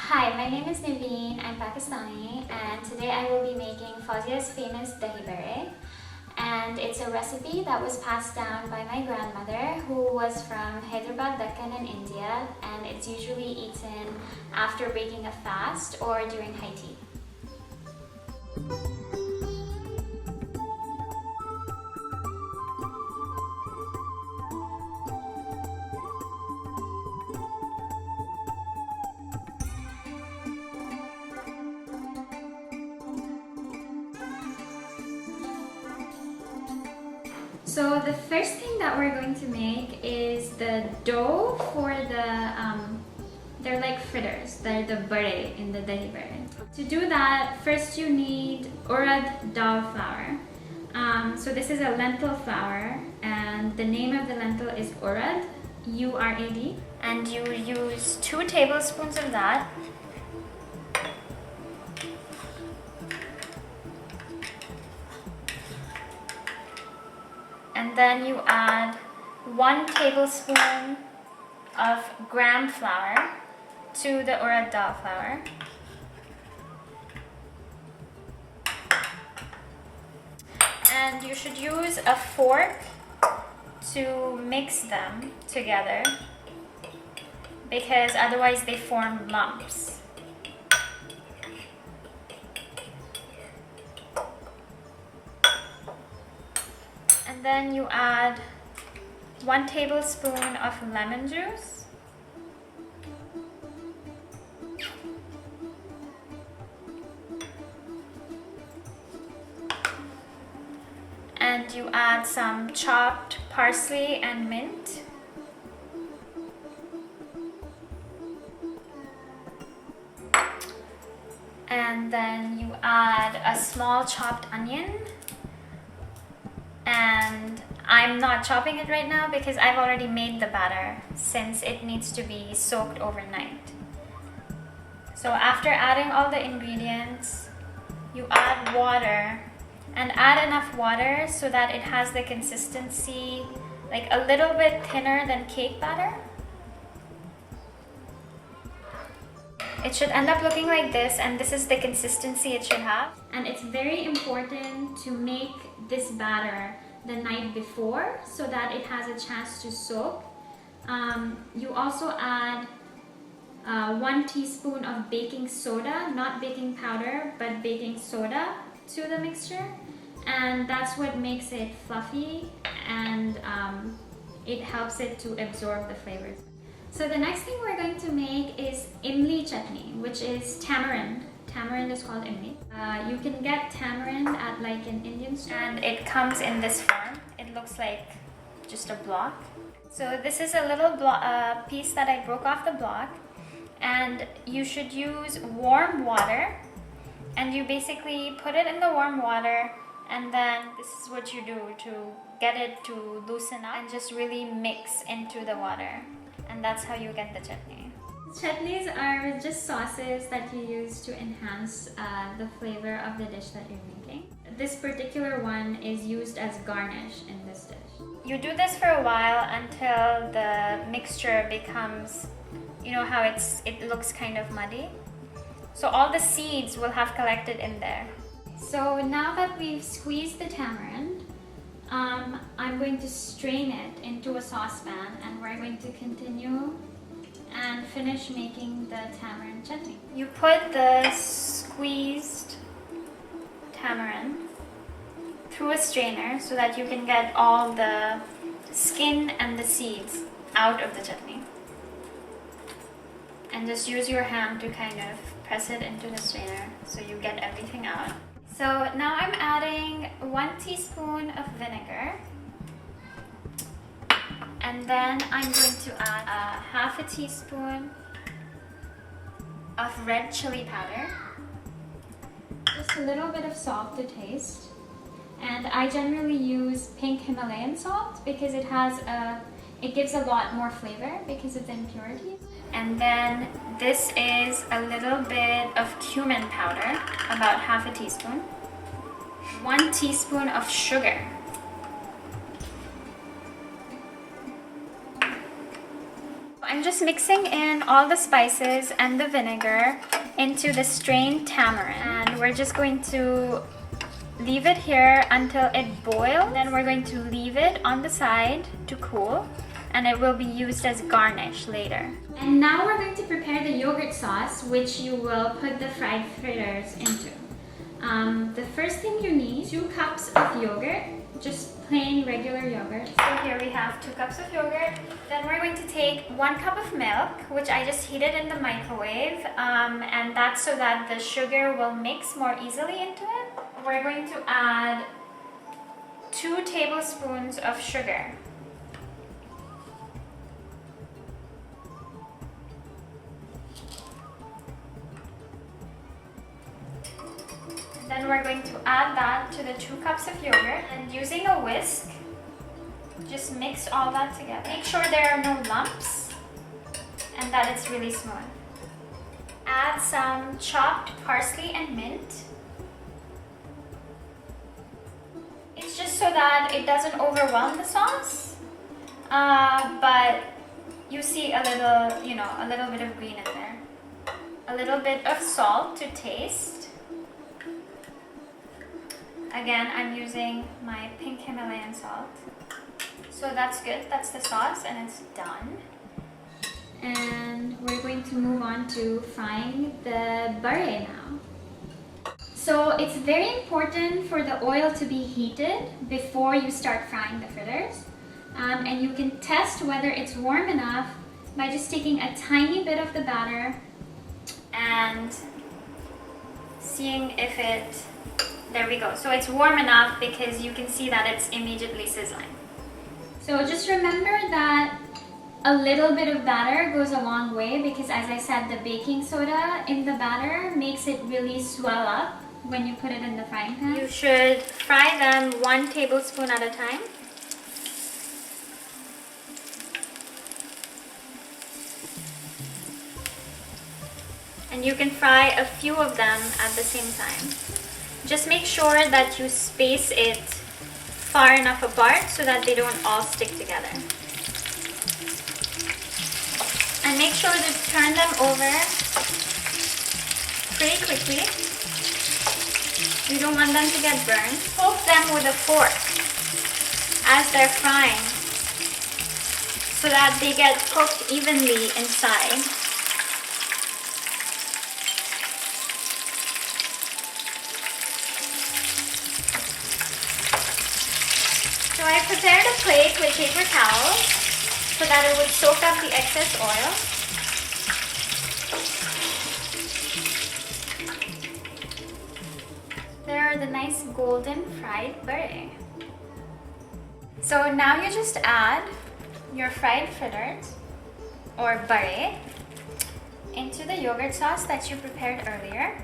Hi, my name is Niveen. I'm Pakistani, and today I will be making Fauzia's famous Dahi Barre. And it's a recipe that was passed down by my grandmother, who was from Hyderabad, Deccan in India, and it's usually eaten after breaking a fast or during high tea. So the first thing that we're going to make is the dough for they're like fritters, they're the barre in the Dahi Barre. To do that, first you need urad dal flour. So this is a lentil flour, and the name of the lentil is urad, U-R-A-D. And you use 2 tablespoons of that. And then you add 1 tablespoon of gram flour to the urad dal flour. And you should use a fork to mix them together, because otherwise they form lumps. And then you add 1 tablespoon of lemon juice. And you add some chopped parsley and mint. And then you add a small chopped onion. And I'm not chopping it right now because I've already made the batter, since it needs to be soaked overnight. So after adding all the ingredients, you add water, and add enough water so that it has the consistency like a little bit thinner than cake batter. It should end up looking like this, and this is the consistency it should have. And it's very important to make this batter the night before so that it has a chance to soak. You also add 1 teaspoon of baking soda, not baking powder, but baking soda to the mixture. And that's what makes it fluffy, and it helps it to absorb the flavors. So the next thing we're going to make is imli chutney, which is tamarind. Tamarind is called imli. You can get tamarind at like an Indian store, and it comes in this form. It looks like just a block. So this is a little piece that I broke off the block, and you should use warm water, and you basically put it in the warm water, and then this is what you do to get it to loosen up and just really mix into the water. And that's how you get the chutney. Chutneys are just sauces that you use to enhance the flavor of the dish that you're making. This particular one is used as garnish in this dish. You do this for a while until the mixture becomes, you know how it looks kind of muddy? So all the seeds will have collected in there. So now that we've squeezed the tamarind, I'm going to strain it into a saucepan, and we're going to continue and finish making the tamarind chutney. You put the squeezed tamarind through a strainer so that you can get all the skin and the seeds out of the chutney. And just use your hand to kind of press it into the strainer so you get everything out. So now I'm adding 1 teaspoon of vinegar, and then I'm going to add 1/2 teaspoon of red chili powder, just a little bit of salt to taste, and I generally use pink Himalayan salt because it gives a lot more flavor because of the impurities. And then this is a little bit of cumin powder, about 1/2 teaspoon. 1 teaspoon of sugar. I'm just mixing in all the spices and the vinegar into the strained tamarind. And we're just going to leave it here until it boils. Then we're going to leave it on the side to cool, and it will be used as garnish later. And now we're going to prepare the yogurt sauce, which you will put the fried fritters into. The first thing you need, 2 cups of yogurt, just plain regular yogurt. So here we have 2 cups of yogurt. Then we're going to take 1 cup of milk, which I just heated in the microwave, and that's so that the sugar will mix more easily into it. We're going to add 2 tablespoons of sugar. Then we're going to add that to the 2 cups of yogurt, and using a whisk, just mix all that together. Make sure there are no lumps and that it's really smooth. Add some chopped parsley and mint. It's just so that it doesn't overwhelm the sauce, but you see a little, a little bit of green in there. A little bit of salt to taste. Again, I'm using my pink Himalayan salt. So that's good, that's the sauce, and it's done. And we're going to move on to frying the barre now. So it's very important for the oil to be heated before you start frying the fritters. And you can test whether it's warm enough by just taking a tiny bit of the batter and seeing if it... There we go. So it's warm enough because you can see that it's immediately sizzling. So just remember that a little bit of batter goes a long way because, as I said, the baking soda in the batter makes it really swell up when you put it in the frying pan. You should fry them 1 tablespoon at a time. And you can fry a few of them at the same time. Just make sure that you space it far enough apart so that they don't all stick together. And make sure to turn them over pretty quickly. You don't want them to get burned. Poke them with a fork as they're frying so that they get cooked evenly inside. So I prepared a plate with paper towels so that it would soak up the excess oil. There are the nice golden fried barre. So now you just add your fried fritters or barre into the yogurt sauce that you prepared earlier.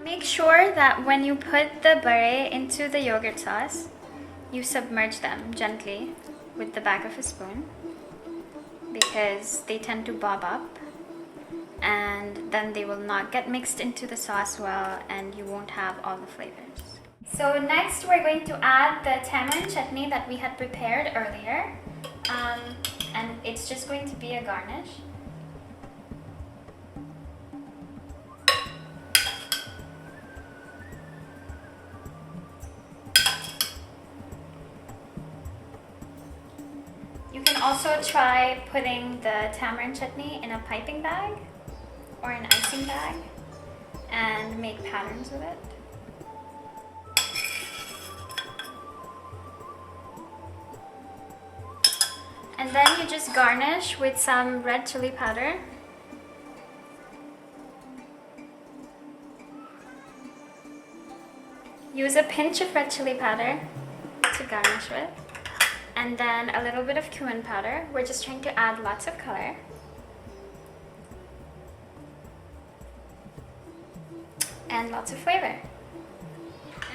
Make sure that when you put the barre into the yogurt sauce, you submerge them gently with the back of a spoon because they tend to bob up and then they will not get mixed into the sauce well and you won't have all the flavors. So next we're going to add the tamarind chutney that we had prepared earlier, and it's just going to be a garnish. You can also try putting the tamarind chutney in a piping bag or an icing bag and make patterns with it. And then you just garnish with some red chili powder. Use a pinch of red chili powder to garnish with. And then a little bit of cumin powder. We're just trying to add lots of color. And lots of flavor.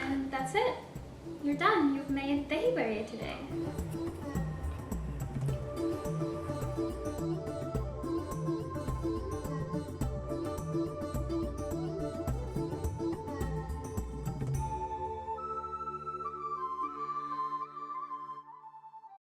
And that's it. You're done. You've made dahi barre today.